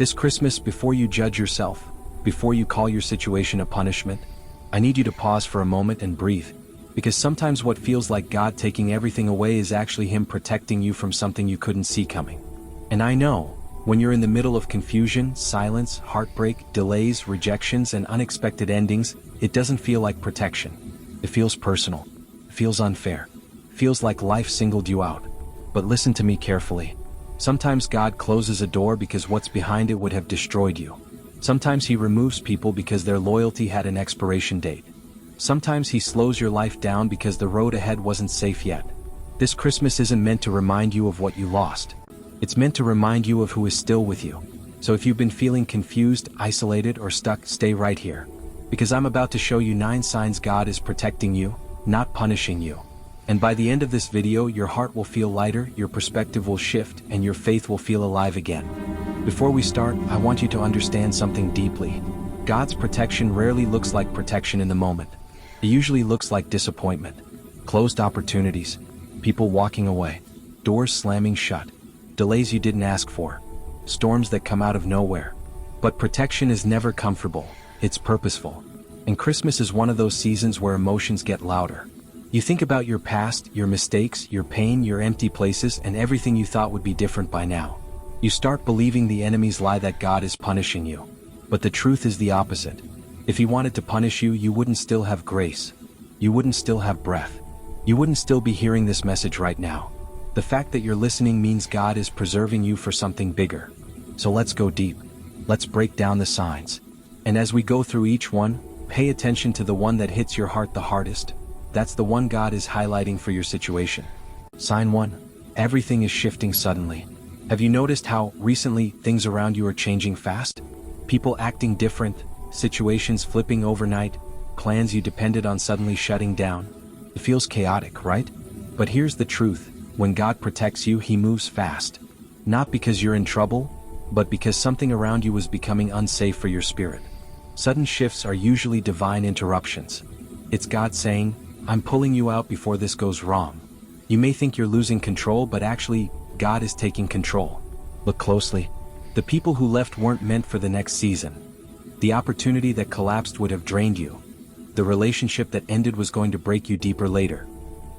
This Christmas, before you judge yourself, before you call your situation a punishment, I need you to pause for a moment and breathe. Because sometimes what feels like God taking everything away is actually Him protecting you from something you couldn't see coming. And I know, when you're in the middle of confusion, silence, heartbreak, delays, rejections, and unexpected endings, it doesn't feel like protection. It feels personal. It feels unfair. It feels like life singled you out. But listen to me carefully. Sometimes God closes a door because what's behind it would have destroyed you. Sometimes He removes people because their loyalty had an expiration date. Sometimes He slows your life down because the road ahead wasn't safe yet. This Christmas isn't meant to remind you of what you lost. It's meant to remind you of who is still with you. So if you've been feeling confused, isolated, or stuck, stay right here. Because I'm about to show you 9 signs God is protecting you, not punishing you. And by the end of this video, your heart will feel lighter, your perspective will shift, and your faith will feel alive again. Before we start, I want you to understand something deeply. God's protection rarely looks like protection in the moment. It usually looks like disappointment, closed opportunities, people walking away, doors slamming shut, delays you didn't ask for, storms that come out of nowhere. But protection is never comfortable, it's purposeful. And Christmas is one of those seasons where emotions get louder. You think about your past, your mistakes, your pain, your empty places, and everything you thought would be different by now. You start believing the enemy's lie that God is punishing you. But the truth is the opposite. If He wanted to punish you, you wouldn't still have grace. You wouldn't still have breath. You wouldn't still be hearing this message right now. The fact that you're listening means God is preserving you for something bigger. So let's go deep. Let's break down the signs. And as we go through each one, pay attention to the one that hits your heart the hardest. That's the one God is highlighting for your situation. Sign 1. Everything is shifting suddenly. Have you noticed how, recently, things around you are changing fast? People acting different, situations flipping overnight, plans you depended on suddenly shutting down. It feels chaotic, right? But here's the truth. When God protects you, He moves fast. Not because you're in trouble, but because something around you is becoming unsafe for your spirit. Sudden shifts are usually divine interruptions. It's God saying, I'm pulling you out before this goes wrong. You may think you're losing control, but actually, God is taking control. Look closely. The people who left weren't meant for the next season. The opportunity that collapsed would have drained you. The relationship that ended was going to break you deeper later.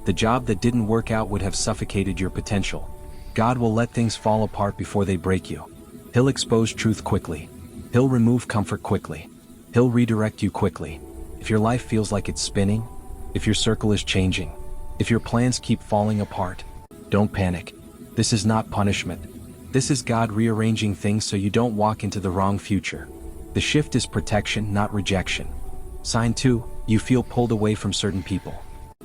The job that didn't work out would have suffocated your potential. God will let things fall apart before they break you. He'll expose truth quickly. He'll remove comfort quickly. He'll redirect you quickly. If your life feels like it's spinning, if your circle is changing, if your plans keep falling apart, don't panic. This is not punishment. This is God rearranging things so you don't walk into the wrong future. The shift is protection, not rejection. Sign 2. You feel pulled away from certain people.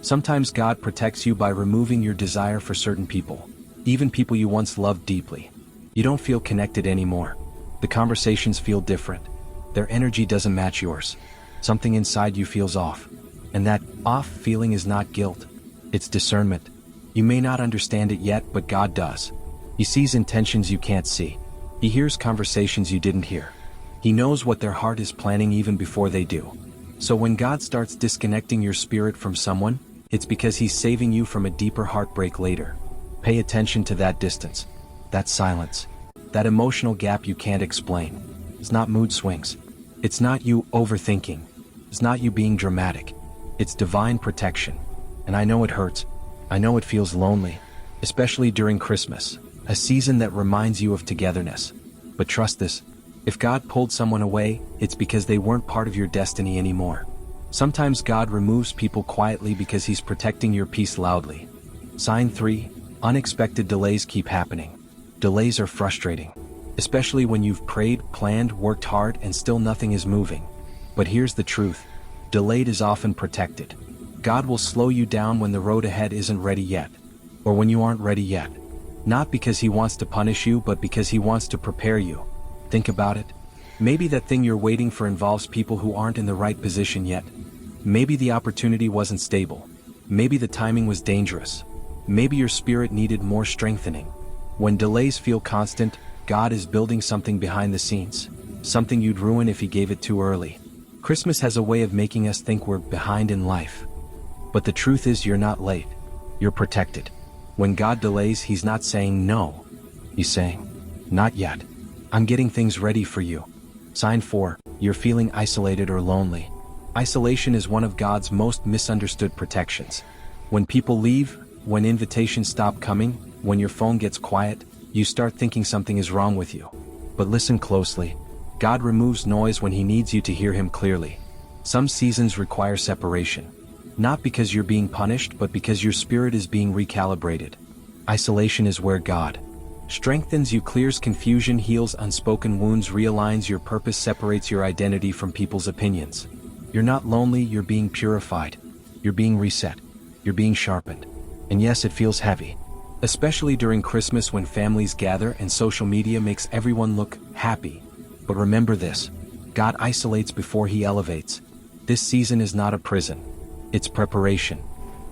Sometimes God protects you by removing your desire for certain people, even people you once loved deeply. You don't feel connected anymore. The conversations feel different. Their energy doesn't match yours. Something inside you feels off. And that off feeling is not guilt. It's discernment. You may not understand it yet, but God does. He sees intentions you can't see. He hears conversations you didn't hear. He knows what their heart is planning even before they do. So when God starts disconnecting your spirit from someone, it's because He's saving you from a deeper heartbreak later. Pay attention to that distance, that silence, that emotional gap you can't explain. It's not mood swings. It's not you overthinking. It's not you being dramatic. It's divine protection. And I know it hurts. I know it feels lonely, especially during Christmas, a season that reminds you of togetherness. But trust this, if God pulled someone away, it's because they weren't part of your destiny anymore. Sometimes God removes people quietly because He's protecting your peace loudly. Sign 3. Unexpected delays keep happening. Delays are frustrating, especially when you've prayed, planned, worked hard, and still nothing is moving. But here's the truth. Delayed is often protected. God will slow you down when the road ahead isn't ready yet, or when you aren't ready yet. Not because He wants to punish you, but because He wants to prepare you. Think about it. Maybe that thing you're waiting for involves people who aren't in the right position yet. Maybe the opportunity wasn't stable. Maybe the timing was dangerous. Maybe your spirit needed more strengthening. When delays feel constant, God is building something behind the scenes, something you'd ruin if He gave it too early. Christmas has a way of making us think we're behind in life. But the truth is, you're not late. You're protected. When God delays, He's not saying no. He's saying, not yet. I'm getting things ready for you. Sign 4. You're feeling isolated or lonely. Isolation is one of God's most misunderstood protections. When people leave, when invitations stop coming, when your phone gets quiet, you start thinking something is wrong with you. But listen closely. God removes noise when He needs you to hear Him clearly. Some seasons require separation. Not because you're being punished, but because your spirit is being recalibrated. Isolation is where God strengthens you, clears confusion, heals unspoken wounds, realigns your purpose, separates your identity from people's opinions. You're not lonely, you're being purified. You're being reset. You're being sharpened. And yes, it feels heavy. Especially during Christmas when families gather and social media makes everyone look happy. But remember this: God isolates before He elevates. This season is not a prison. It's preparation.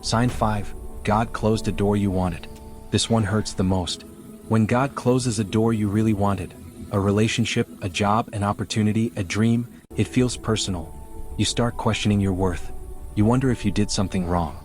Sign 5. God closed a door you wanted. This one hurts the most. When God closes a door you really wanted, a relationship, a job, an opportunity, a dream, it feels personal. You start questioning your worth. You wonder if you did something wrong.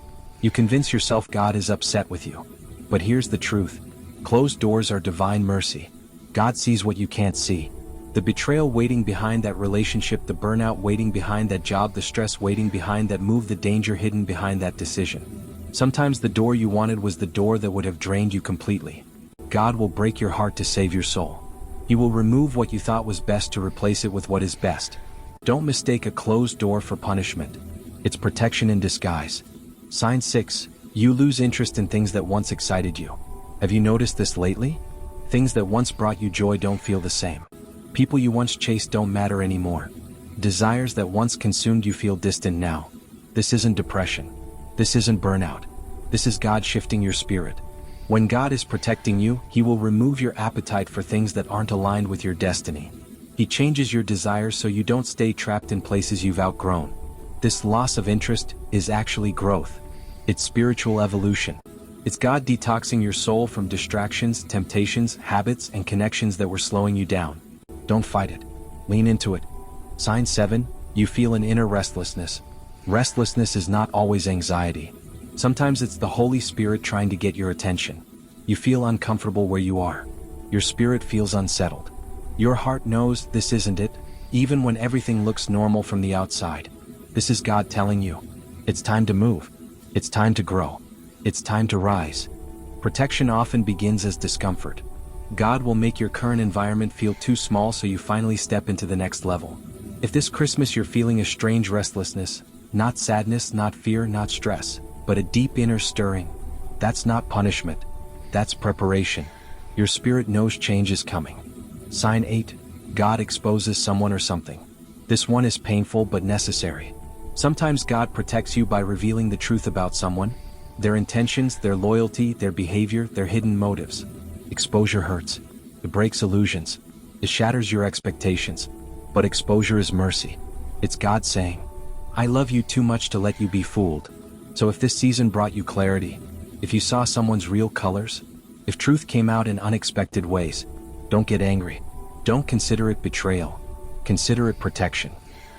You convince yourself God is upset with you. But here's the truth. Closed doors are divine mercy. God sees what you can't see. The betrayal waiting behind that relationship, the burnout waiting behind that job, the stress waiting behind that move, the danger hidden behind that decision. Sometimes the door you wanted was the door that would have drained you completely. God will break your heart to save your soul. He will remove what you thought was best to replace it with what is best. Don't mistake a closed door for punishment. It's protection in disguise. Sign 6. You lose interest in things that once excited you. Have you noticed this lately? Things that once brought you joy don't feel the same. People you once chased don't matter anymore. Desires that once consumed you feel distant now. This isn't depression. This isn't burnout. This is God shifting your spirit. When God is protecting you, He will remove your appetite for things that aren't aligned with your destiny. He changes your desires so you don't stay trapped in places you've outgrown. This loss of interest is actually growth. It's spiritual evolution. It's God detoxing your soul from distractions, temptations, habits, and connections that were slowing you down. Don't fight it. Lean into it. Sign 7. You feel an inner restlessness. Restlessness is not always anxiety. Sometimes it's the Holy Spirit trying to get your attention. You feel uncomfortable where you are. Your spirit feels unsettled. Your heart knows this isn't it, even when everything looks normal from the outside. This is God telling you, it's time to move. It's time to grow. It's time to rise. Protection often begins as discomfort. God will make your current environment feel too small so you finally step into the next level. If this Christmas you're feeling a strange restlessness, not sadness, not fear, not stress, but a deep inner stirring, that's not punishment. That's preparation. Your spirit knows change is coming. Sign 8. God exposes someone or something. This one is painful but necessary. Sometimes God protects you by revealing the truth about someone, their intentions, their loyalty, their behavior, their hidden motives. Exposure hurts. It breaks illusions. It shatters your expectations. But exposure is mercy. It's God saying, I love you too much to let you be fooled. So if this season brought you clarity, if you saw someone's real colors, if truth came out in unexpected ways, don't get angry. Don't consider it betrayal. Consider it protection.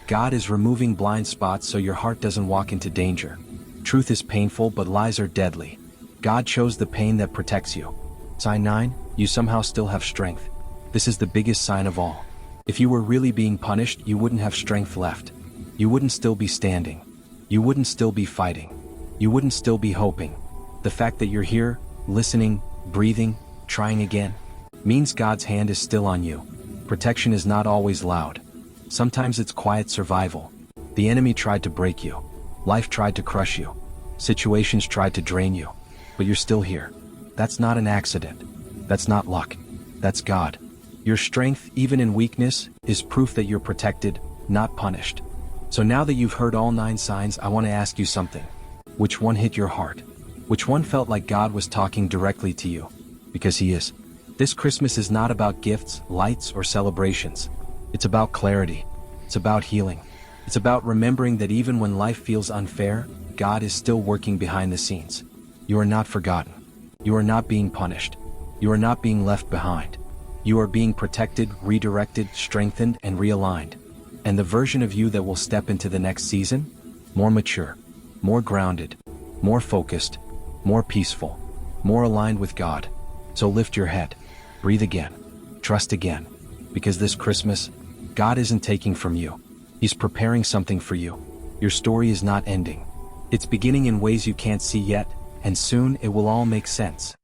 God is removing blind spots so your heart doesn't walk into danger. Truth is painful, but lies are deadly. God chose the pain that protects you. Sign 9. You somehow still have strength. This is the biggest sign of all. If you were really being punished, you wouldn't have strength left. You wouldn't still be standing. You wouldn't still be fighting. You wouldn't still be hoping. The fact that you're here, listening, breathing, trying again, means God's hand is still on you. Protection is not always loud. Sometimes it's quiet survival. The enemy tried to break you. Life tried to crush you. Situations tried to drain you. But you're still here. That's not an accident. That's not luck. That's God. Your strength, even in weakness, is proof that you're protected, not punished. So now that you've heard all 9 signs, I want to ask you something. Which one hit your heart? Which one felt like God was talking directly to you? Because He is. This Christmas is not about gifts, lights, or celebrations. It's about clarity. It's about healing. It's about remembering that even when life feels unfair, God is still working behind the scenes. You are not forgotten. You are not being punished. You are not being left behind. You are being protected, redirected, strengthened, and realigned. And the version of you that will step into the next season? More mature, more grounded, more focused, more peaceful, more aligned with God. So lift your head, breathe again, trust again, because this Christmas, God isn't taking from you. He's preparing something for you. Your story is not ending. It's beginning in ways you can't see yet, and soon it will all make sense.